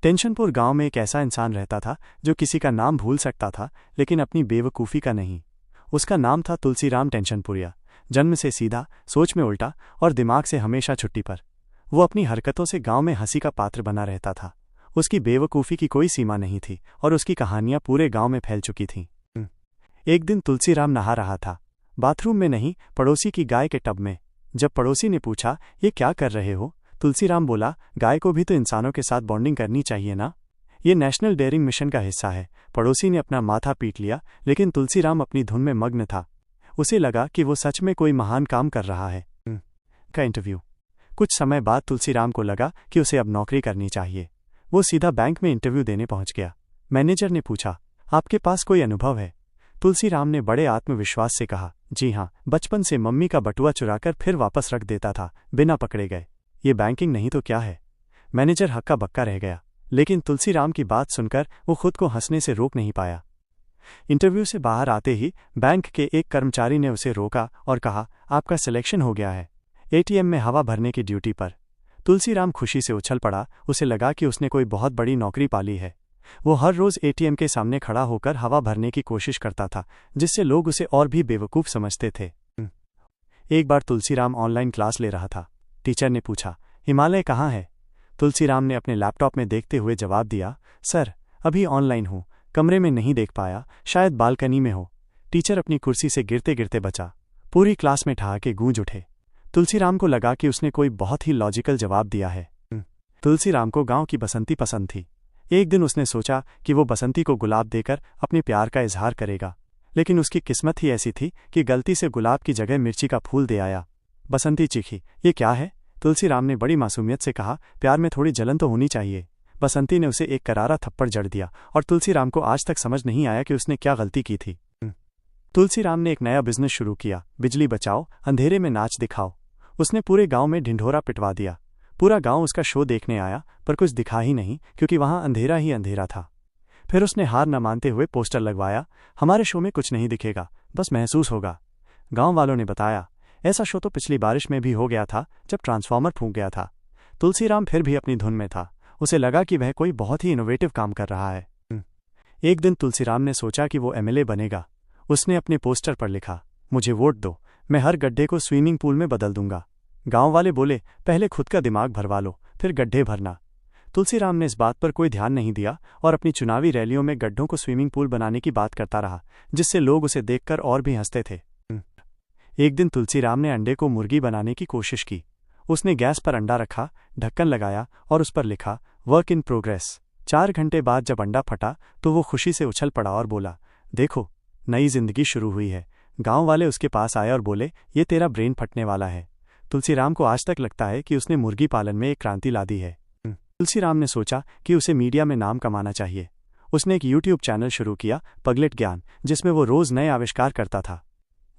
टेंशनपुर गांव में एक ऐसा इंसान रहता था जो किसी का नाम भूल सकता था, लेकिन अपनी बेवकूफ़ी का नहीं। उसका नाम था तुलसीराम टेंशनपुरिया। जन्म से सीधा, सोच में उल्टा और दिमाग से हमेशा छुट्टी पर। वो अपनी हरकतों से गांव में हंसी का पात्र बना रहता था। उसकी बेवकूफ़ी की कोई सीमा नहीं थी और उसकी कहानियां पूरे गांव में फैल चुकी थीं। एक दिन तुलसीराम नहा रहा था, बाथरूम में नहीं, पड़ोसी की गाय के टब में। जब पड़ोसी ने पूछा, ये क्या कर रहे हो, तुलसीराम बोला, गाय को भी तो इंसानों के साथ बॉन्डिंग करनी चाहिए ना, ये नेशनल डेयरिंग मिशन का हिस्सा है। पड़ोसी ने अपना माथा पीट लिया, लेकिन तुलसीराम अपनी धुन में मग्न था। उसे लगा कि वो सच में कोई महान काम कर रहा है। का इंटरव्यू। कुछ समय बाद तुलसीराम को लगा कि उसे अब नौकरी करनी चाहिए। वो सीधा बैंक में इंटरव्यू देने पहुंच गया। मैनेजर ने पूछा, आपके पास कोई अनुभव है? तुलसीराम ने बड़े आत्मविश्वास से कहा, जी हाँ, बचपन से मम्मी का बटुआ चुराकर फिर वापस रख देता था, बिना पकड़े गए। ये बैंकिंग नहीं तो क्या है? मैनेजर हक्का बक्का रह गया, लेकिन तुलसीराम की बात सुनकर वो खुद को हंसने से रोक नहीं पाया। इंटरव्यू से बाहर आते ही बैंक के एक कर्मचारी ने उसे रोका और कहा, आपका सिलेक्शन हो गया है, एटीएम में हवा भरने की ड्यूटी पर। तुलसीराम खुशी से उछल पड़ा। उसे लगा कि उसने कोई बहुत बड़ी नौकरी पाली है। वो हर रोज एटीएम के सामने खड़ा होकर हवा भरने की कोशिश करता था, जिससे लोग उसे और भी बेवकूफ़ समझते थे। एक बार तुलसीराम ऑनलाइन क्लास ले रहा था। टीचर ने पूछा, हिमालय कहाँ है? तुलसीराम ने अपने लैपटॉप में देखते हुए जवाब दिया, सर, अभी ऑनलाइन हूँ, कमरे में नहीं देख पाया, शायद बालकनी में हो। टीचर अपनी कुर्सी से गिरते गिरते बचा। पूरी क्लास में ठहाके गूंज उठे। तुलसीराम को लगा कि उसने कोई बहुत ही लॉजिकल जवाब दिया है। तुलसीराम को गांव की बसंती पसंद थी। एक दिन उसने सोचा कि वो बसंती को गुलाब देकर अपने प्यार का इजहार करेगा, लेकिन उसकी किस्मत ही ऐसी थी कि गलती से गुलाब की जगह मिर्ची का फूल दे आया। बसंती चीखी, ये क्या है? तुलसीराम ने बड़ी मासूमियत से कहा, प्यार में थोड़ी जलन तो होनी चाहिए। बसंती ने उसे एक करारा थप्पड़ जड़ दिया और तुलसीराम को आज तक समझ नहीं आया कि उसने क्या गलती की थी। तुलसीराम ने एक नया बिजनेस शुरू किया, बिजली बचाओ, अंधेरे में नाच दिखाओ। उसने पूरे गांव में ढिंढोरा पिटवा दिया। पूरा गांव उसका शो देखने आया, पर कुछ दिखा ही नहीं, क्योंकि वहां अंधेरा ही अंधेरा था। फिर उसने हार न मानते हुए पोस्टर लगवाया, हमारे शो में कुछ नहीं दिखेगा, बस महसूस होगा। गांव वालों ने बताया, ऐसा शो तो पिछली बारिश में भी हो गया था, जब ट्रांसफार्मर फूंक गया था। तुलसीराम फिर भी अपनी धुन में था। उसे लगा कि वह कोई बहुत ही इनोवेटिव काम कर रहा है। एक दिन तुलसीराम ने सोचा कि वो एमएलए बनेगा। उसने अपने पोस्टर पर लिखा, मुझे वोट दो, मैं हर गड्ढे को स्विमिंग पूल में बदल दूंगा। गांव वाले बोले, पहले खुद का दिमाग भरवा लो, फिर गड्ढे भरना। तुलसीराम ने इस बात पर कोई ध्यान नहीं दिया और अपनी चुनावी रैलियों में गड्ढों को स्विमिंग पूल बनाने की बात करता रहा, जिससे लोग उसे देखकर और भी हंसते थे। एक दिन तुलसीराम ने अंडे को मुर्गी बनाने की कोशिश की। उसने गैस पर अंडा रखा, ढक्कन लगाया और उस पर लिखा, वर्क इन प्रोग्रेस। 4 घंटे बाद जब अंडा फटा तो वो खुशी से उछल पड़ा और बोला, देखो, नई जिंदगी शुरू हुई है। गांव वाले उसके पास आए और बोले, ये तेरा ब्रेन फटने वाला है। तुलसीराम को आज तक लगता है कि उसने मुर्गी पालन में एक क्रांति ला दी है। तुलसीराम ने सोचा कि उसे मीडिया में नाम कमाना चाहिए। उसने एक यूट्यूब चैनल शुरू किया, पगलेट ज्ञान, जिसमें वो रोज नए आविष्कार करता था।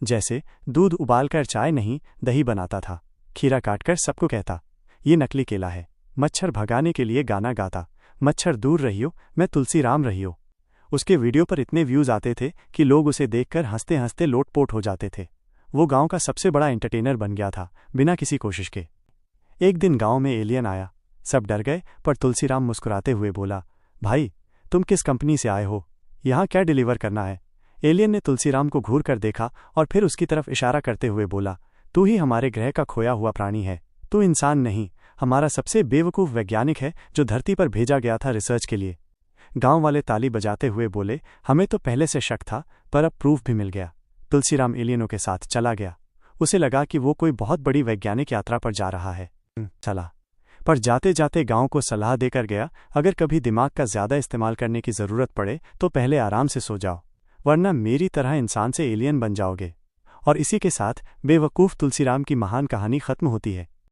जैसे दूध उबालकर चाय नहीं, दही बनाता था। खीरा काटकर सबको कहता, ये नकली केला है। मच्छर भगाने के लिए गाना गाता, मच्छर दूर रहियो, मैं तुलसीराम रहियो। उसके वीडियो पर इतने व्यूज आते थे कि लोग उसे देखकर हंसते हंसते लोटपोट हो जाते थे। वो गांव का सबसे बड़ा एंटरटेनर बन गया था, बिना किसी कोशिश के। एक दिन गांव में एलियन आया। सब डर गए, पर तुलसीराम मुस्कुराते हुए बोला, भाई, तुम किस कंपनी से आए हो? यहाँ क्या डिलीवर करना है? एलियन ने तुलसीराम को घूर कर देखा और फिर उसकी तरफ इशारा करते हुए बोला, तू ही हमारे ग्रह का खोया हुआ प्राणी है। तू इंसान नहीं, हमारा सबसे बेवकूफ़ वैज्ञानिक है जो धरती पर भेजा गया था रिसर्च के लिए। गांव वाले ताली बजाते हुए बोले, हमें तो पहले से शक था, पर अब प्रूफ भी मिल गया। तुलसीराम एलियनों के साथ चला गया। उसे लगा कि वो कोई बहुत बड़ी वैज्ञानिक यात्रा पर जा रहा है। चला, पर जाते जाते गांव को सलाह देकर गया, अगर कभी दिमाग का ज्यादा इस्तेमाल करने की जरूरत पड़े तो पहले आराम से सो जाओ, वरना मेरी तरह इंसान से एलियन बन जाओगे। और इसी के साथ बेवकूफ़ तुलसीराम की महान कहानी खत्म होती है।